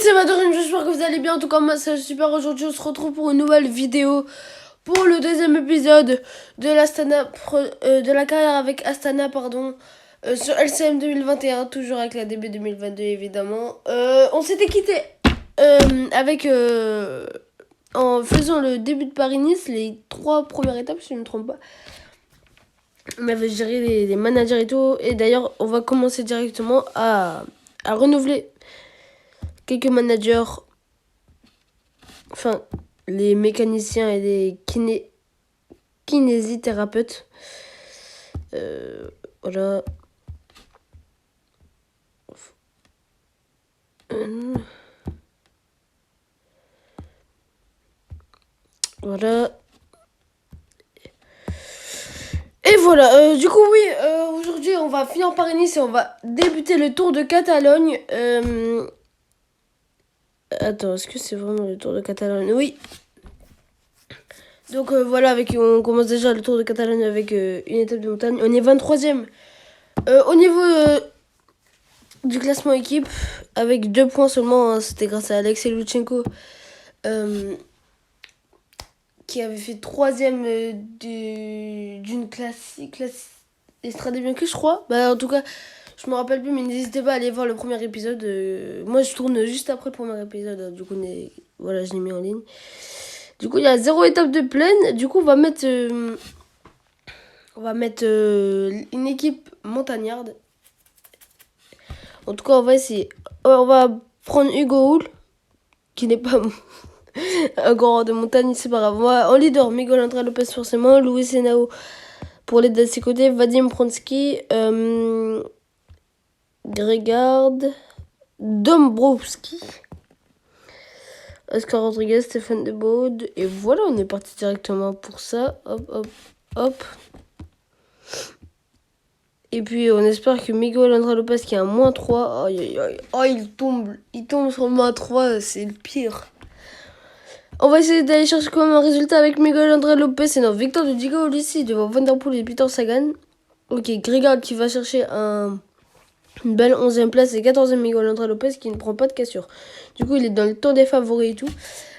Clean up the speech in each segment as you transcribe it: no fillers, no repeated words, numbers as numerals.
c'est Madorine, j'espère que vous allez bien. En tout cas, moi c'est super. Aujourd'hui, on se retrouve pour une nouvelle vidéo pour le deuxième épisode de de la carrière avec Astana, sur LCM 2021, toujours avec la DB 2022 évidemment. On s'était quitté en faisant le début de Paris-Nice, les 3 premières étapes, si je ne me trompe pas. On avait géré les managers et tout. Et d'ailleurs, on va commencer directement à renouveler quelques managers, enfin les mécaniciens et les kinésithérapeutes. Voilà. Voilà. Et voilà, du coup oui, aujourd'hui on va finir Paris-Nice et on va débuter le Tour de Catalogne. Attends, est-ce que c'est vraiment le Tour de Catalogne? Oui. Donc voilà, on commence déjà le Tour de Catalogne avec une étape de montagne. On est 23e au niveau du classement équipe, avec 2 points seulement, hein. C'était grâce à Alexei Lutsenko qui avait fait 3e d'une classique Estrade Bianchi, je crois. Bah en tout cas, je me rappelle plus, mais n'hésitez pas à aller voir le premier épisode. Moi je tourne juste après le premier épisode, hein. Du coup voilà, je l'ai mis en ligne. Du coup il y a 0 étape de plaine. Du coup on va mettre une équipe montagnarde. En tout cas, on va essayer. On va prendre Hugo Hull, qui n'est pas un grand de montagne, c'est pas grave. En leader, Miguel André Lopez forcément, Luis Henao pour l'aide de ses côtés, Vadim Pronsky, Gregard, Dombrowski, Oscar Rodriguez, Stéphane Debaude. Et voilà, on est parti directement pour ça. Hop, hop, hop. Et puis on espère que Miguel André Lopez qui a un -3. Aïe aïe aïe. Oh, il tombe sur le -3, c'est le pire. On va essayer d'aller chercher quand même un résultat avec Miguel André Lopez. C'est notre victoire de Diego Ulissi devant Van Der Poel et Peter Sagan. Ok, Gregard qui va chercher une belle 11e place et 14e Miguel André Lopez qui ne prend pas de cassure. Du coup, il est dans le tour des favoris et tout.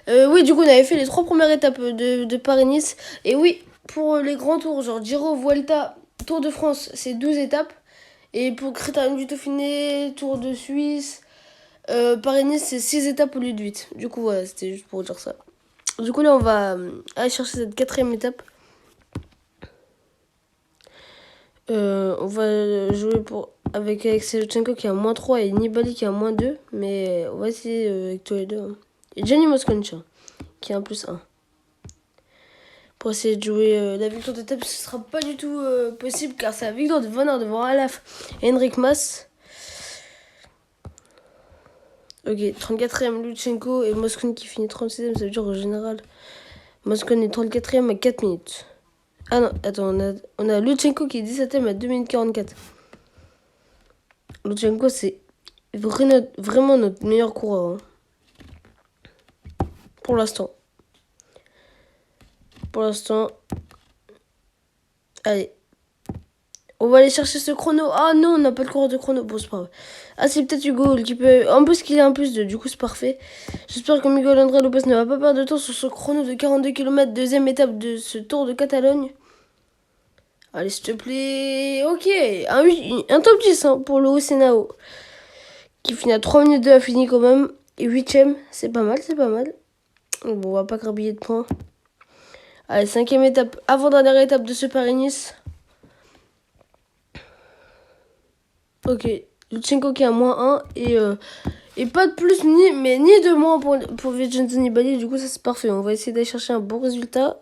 Oui, du coup, on avait fait les 3 premières étapes de Paris-Nice. Et oui, pour les grands tours, genre Giro, Vuelta, Tour de France, c'est 12 étapes. Et pour Critérium du Dauphiné, Tour de Suisse, Paris-Nice, c'est 6 étapes au lieu de 8. Du coup, voilà, c'était juste pour dire ça. Du coup, là, on va aller chercher cette 4e étape. On va jouer avec Alexei Lutsenko qui a -3 et Nibali qui a -2. Mais on va essayer avec tous les deux. Hein. Et Gianni Moscon qui a un +1. Pour essayer de jouer la victoire d'étape, ce sera pas du tout possible car c'est la victoire de Van Aert devant Alaf et Henrik Mas. Ok, 34e Lutsenko et Moscon qui finit 36e, ça veut dire au général. Moscon est 34e à 4 minutes. Ah non, attends, on a Lutsenko qui est 17e à 2 minutes 44. Lutsenko, c'est vraiment notre meilleur coureur. Hein. Pour l'instant. Allez. On va aller chercher ce chrono. Ah non, on n'a pas le coureur de chrono. Bon, c'est pas vrai. Ah, c'est peut-être Hugo qui peut. En plus, qu'il a un +2. Du coup, c'est parfait. J'espère que Miguel André Lopez ne va pas perdre de temps sur ce chrono de 42 km. Deuxième étape de ce Tour de Catalogne. Allez, s'il te plaît. Ok. Un top 10 hein, pour le Henao. Qui finit à 3 minutes 2 a fini quand même. Et 8ème. C'est pas mal. Bon, on va pas grabiller de points. Allez, 5ème étape. Avant-dernière étape de ce Paris-Nice. Ok, Lutsenko qui a -1 et pas de plus ni de moins pour Vincenzo Nibali. Du coup, ça c'est parfait. On va essayer d'aller chercher un bon résultat.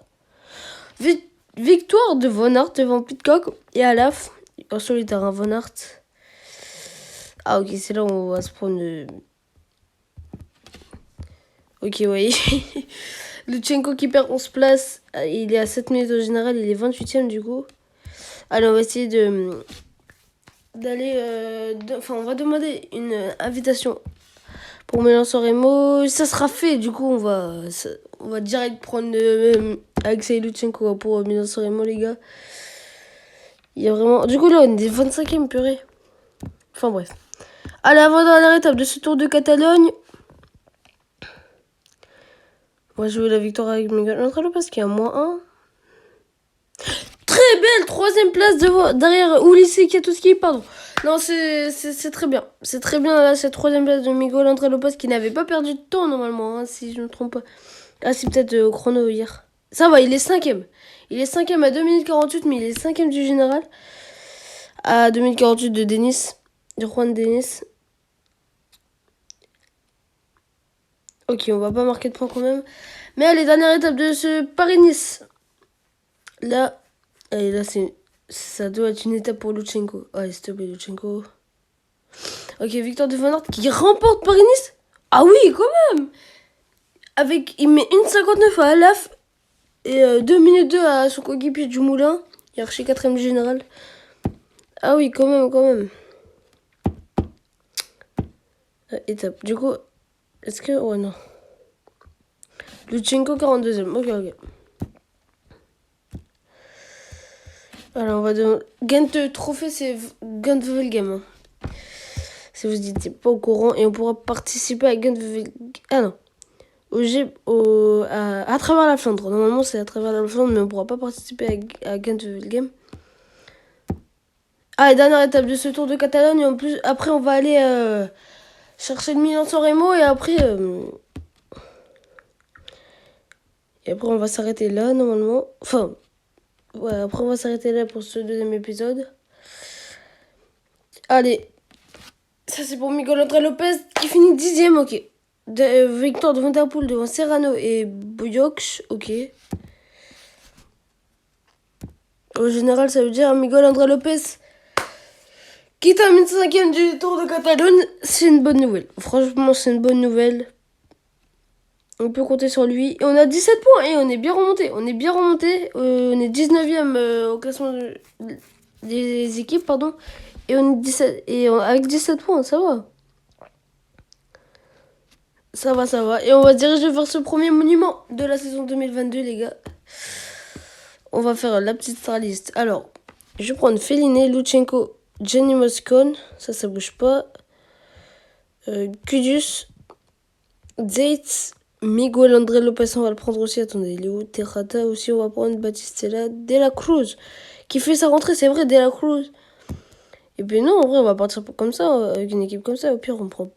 Victoire de Van Aert devant Pidcock et Alaf. En solitaire, hein, Van Aert. Ah, ok, c'est là où on va se prendre. Ok, ouais. Lutsenko qui perd 11 places. Il est à 7 minutes au général. Il est 28ème du coup. Allez, on va essayer on va demander une invitation pour Mélenchon Remo. Ça sera fait, du coup on va direct prendre Alexei Lutsenko pour Mélenchon Remo, les gars. Il y a vraiment, du coup là on est 25ème, purée. Enfin bref, allez, avant dernière étape de ce Tour de Catalogne. On va jouer la victoire avec Miguel Angel Lopez qui est à -1. Très belle troisième place derrière Ulysse Kiatowski, pardon. Non, c'est très bien. C'est très bien là, cette troisième place de Miguel Angel Lopez qui n'avait pas perdu de temps normalement, hein, si je ne me trompe pas. Ah, c'est peut-être chrono hier. Ça va, il est 5ème. Il est 5ème à 2 minutes 48, mais il est 5ème du général. À 2 minutes 48 de Denis, de Juan Denis. Ok, on va pas marquer de points quand même. Mais allez, dernière étape de ce Paris-Nice. Là, allez, là, ça doit être une étape pour Lutsenko. Allez, s'il te plaît, Lutsenko. Ok, victoire de Van Aert qui remporte Paris-Nice. Ah oui, quand même. Il met 1,59 à Alaf et 2 minutes 2 à son coéquipier du Moulin. Il est archi 4ème du général. Ah oui, quand même, quand même. Étape. Du coup, est-ce que... Ouais, non. Lutsenko 42ème. Ok, ok. Alors, on va demander... Ghent trophée, c'est Ghent Wevelgem. Si vous n'étiez pas au courant. Et on pourra participer à Ghent Wevelgem. Ah non. À travers la Flandre. Normalement, c'est à travers la Flandre, mais on pourra pas participer à Ghent Wevelgem. Ah, et dernière étape de ce Tour de Catalogne. Et en plus, après, on va aller chercher le Milan-San Remo. Et après, on va s'arrêter là, normalement. Enfin, ouais, après, on va s'arrêter là pour ce deuxième épisode. Allez. Ça, c'est pour Miguel Angel Lopez qui finit 10ème, ok. Victoire de Van der Poel devant Serrano et Boyox, ok. Au général, ça veut dire Miguel Angel Lopez qui termine 5ème du Tour de Catalogne. C'est une bonne nouvelle. Franchement, c'est une bonne nouvelle. On peut compter sur lui. Et on a 17 points et on est bien remonté. On est 19ème au classement des équipes, pardon. Et on est 17, avec 17 points, ça va. Ça va, ça va. Et on va se diriger vers ce premier monument de la saison 2022, les gars. On va faire la petite star list. Alors, je vais prendre Feliné, Lutsenko, Jenny Moscon. Ça bouge pas. Kudus, Zeitz, Miguel André Lopez, on va le prendre aussi. Attendez, il est où? Terrata aussi, on va prendre Batistella. De la Cruz, qui fait sa rentrée, c'est vrai, De la Cruz. Et puis non, en vrai, on va partir comme ça, avec une équipe comme ça. Au pire, on prend...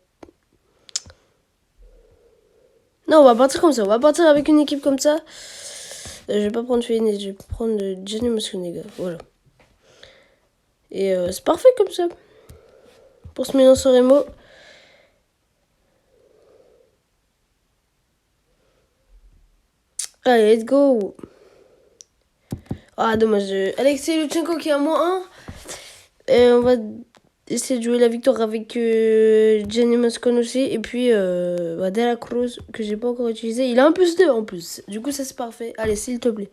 Non, on va partir comme ça. On va partir avec une équipe comme ça. Je vais pas prendre Feliné, je vais prendre Jenny Moscon, les gars. Voilà. Et c'est parfait comme ça. Pour ce Milan-San Remo. Allez, let's go. Ah, dommage. Alexei Lutsenko qui est à -1. Et on va essayer de jouer la victoire avec Jenny Moscon aussi. Et puis De la Cruz que j'ai pas encore utilisé. Il a un +2 en plus. Du coup, ça c'est parfait. Allez, s'il te plaît.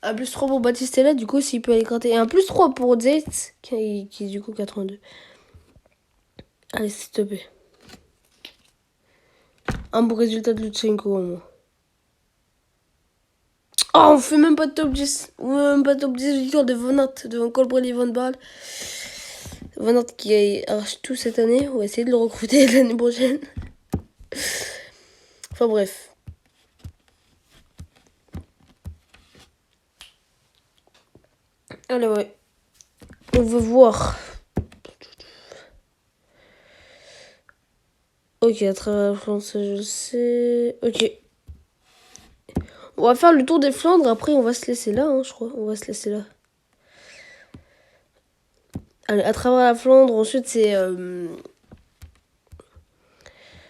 Un +3 pour Batistella. Du coup, s'il peut aller gratter. Et un +3 pour Zeitz qui est du coup 82. Allez, s'il te plaît. Un bon résultat de Lutsenko au moins. Oh, on fait même pas de top 10. Même pas de top 10 victoire de Van Aert devant Colbrelli Van Baarle. Van Aert qui a arraché tout cette année. On va essayer de le recruter l'année prochaine. Enfin bref. Allez, ouais. On va voir. Ok, à travers la Flandre, ça je le sais. Ok. On va faire le tour des Flandres. Après, on va se laisser là, hein, je crois. On va se laisser là. Allez, à travers la Flandre. Ensuite, c'est...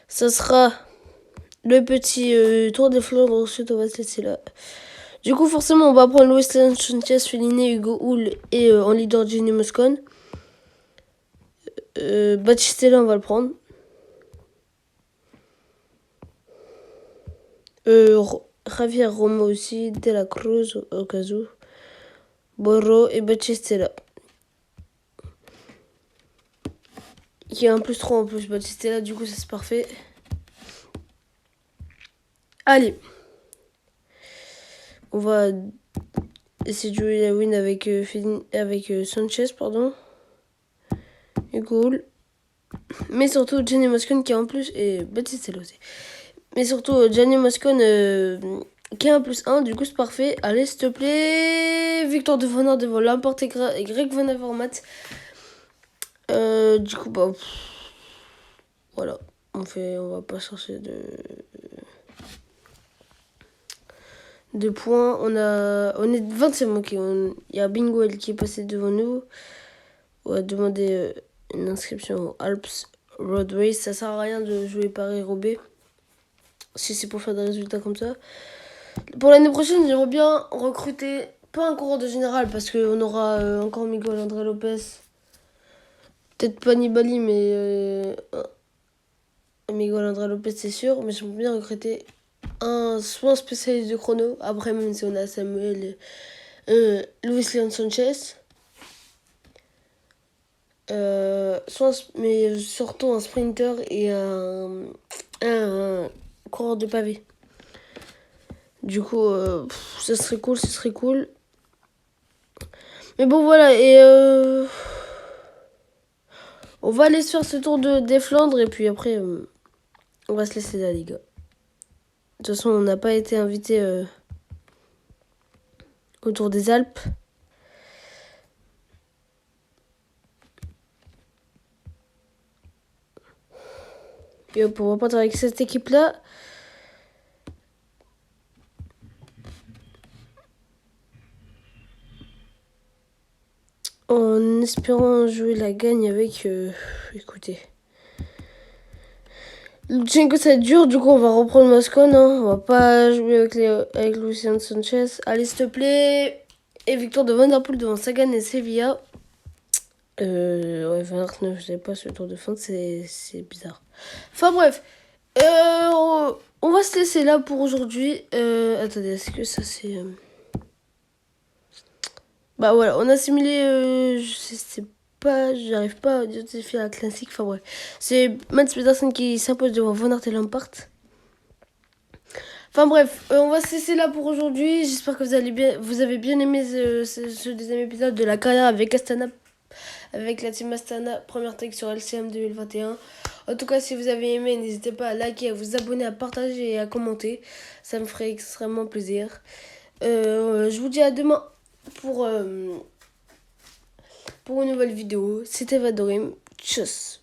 ça sera le petit tour des Flandres. Ensuite, on va se laisser là. Du coup, forcément, on va prendre Luis Sanchez, Feliné, Hugo Hull et en leader Jenny Moscon. Batistella, on va le prendre. Javier Romo aussi, De la Cruz au cas où. Borro et Batistella. Il y a un +3 en plus, Batistella, du coup ça c'est parfait. Allez. On va essayer de jouer la win avec Sanchez, pardon. Hugo Hull. Mais surtout Jenny Moscon qui est en plus et Batistella aussi. Mais surtout, Gianni Moscone qui est 1+1, du coup c'est parfait. Allez, s'il te plaît. Victoire de Von Aert devant Lamport et Greg Van Avermaet. Du coup, bah... voilà. On va pas chercher de points. On est 20e, ok. Il y a Bingo qui est passé devant nous. On va demander une inscription au Alps Road Race. Ça sert à rien de jouer Paris-Roubaix. Si c'est pour faire des résultats comme ça. Pour l'année prochaine, j'aimerais bien recruter, pas un coureur de général, parce qu'on aura encore Miguel André Lopez. Peut-être pas Nibali, mais Miguel André Lopez, c'est sûr. Mais j'aimerais bien recruter soit un spécialiste de chrono, après même si on a Samuel, Luis Leon Sanchez. Mais surtout un sprinter et un coureur de pavé. Du coup, ça serait cool. Mais bon, voilà, et on va aller se faire ce tour des Flandres, et puis après, on va se laisser là, les gars. De toute façon, on n'a pas été invité au Tour des Alpes. Et hop, on va partir avec cette équipe-là. En espérant jouer la gagne avec... écoutez. Lutsenko, ça va être dur, du coup, on va reprendre Moscone. Hein. On va pas jouer avec Lucien Sanchez. Allez, s'il te plaît. Et victoire de Van Der Poel devant Sagan et Sevilla. Ouais, 29, je sais pas, ce tour de fin, c'est bizarre. Enfin bref, on va se laisser là pour aujourd'hui. Attendez, est-ce que ça c'est... Bah voilà, on a simulé, je sais pas, j'arrive pas à identifier la classique, enfin bref. C'est Mats Pedersen qui s'impose devant Van Aert et Lampart. Enfin bref, on va se laisser là pour aujourd'hui. J'espère que vous avez bien aimé ce deuxième épisode de la carrière avec Astana. Avec la team Astana, première tech sur LCM 2021. En tout cas, si vous avez aimé, n'hésitez pas à liker, à vous abonner, à partager et à commenter. Ça me ferait extrêmement plaisir. Je vous dis à demain pour une nouvelle vidéo. C'était Vadorim. Tchuss.